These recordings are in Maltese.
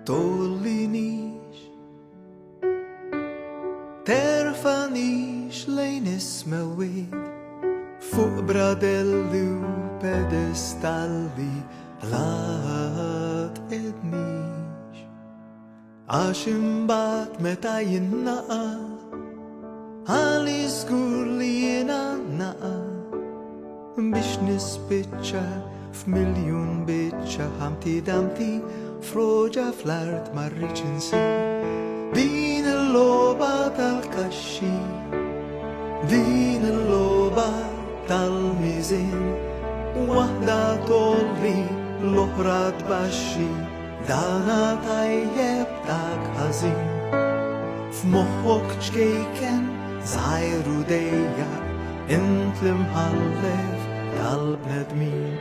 tollinix, terfanix lejn ismewid, fuq bradelli u pedestalli la tqednix. Għax imbagħad meta jinnaqa, għali żgur li jiena naqa, biex nispiċċa f'miljun biċċa ħamti damti froġa fl-art marriċ insib. Din il-logħba tal-Kaxxi, din il-logħba tal-miżin, waħda tolli l-oħra tbaxxi, dana tajjeb dak ħażin. F'moħħok ċkejken żgħir u dejjaq, int l-imħallef tal-bnedmin.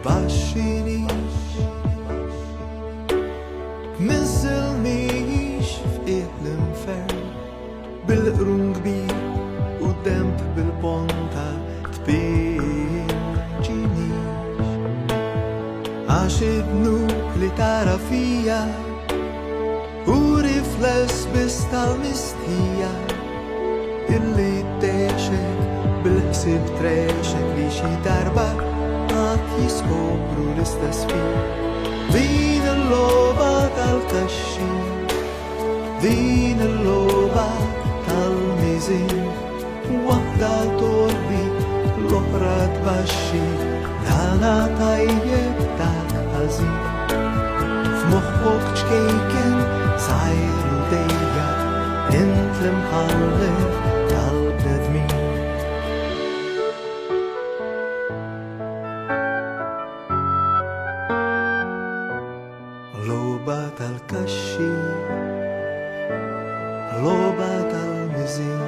Tbaxxinix, tmissilnix f'qiegħ l-infern, bil-qrun kbir u demb bil-ponta tpinġinix. Għax id-dnub li tara fija u rifless biss tal-mistija, illi teċek bil-ħsieb trexek li xi darba għad jiskopru l-istess fil. Din il-logħba tal-Kaxxi, din il-logħba tal-miżin, waħda tolli l-oħra tbaxxi, dana tajjeb dak ħażin. F'moħħok ċkejken żgħir u dejjaq, int l-imħallef tal-bnedmin. Logħba tal-Kaxxi, logħba tal-miżin,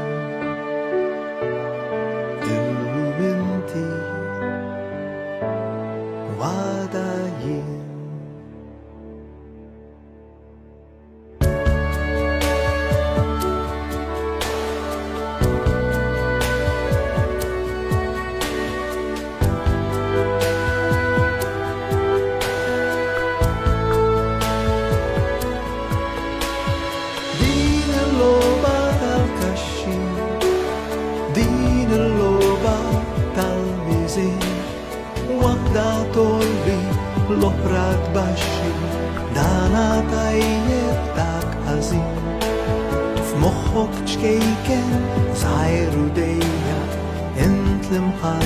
illum inti wada jien. Din il-logħba tal-Kaxxi, din il-logħba tal-miżin, waħda tolli l-oħra tbaxxi, dana tajjeb dak ħażin. F'moħħok ċkejken żgħir u dejjaq, int l-imħallef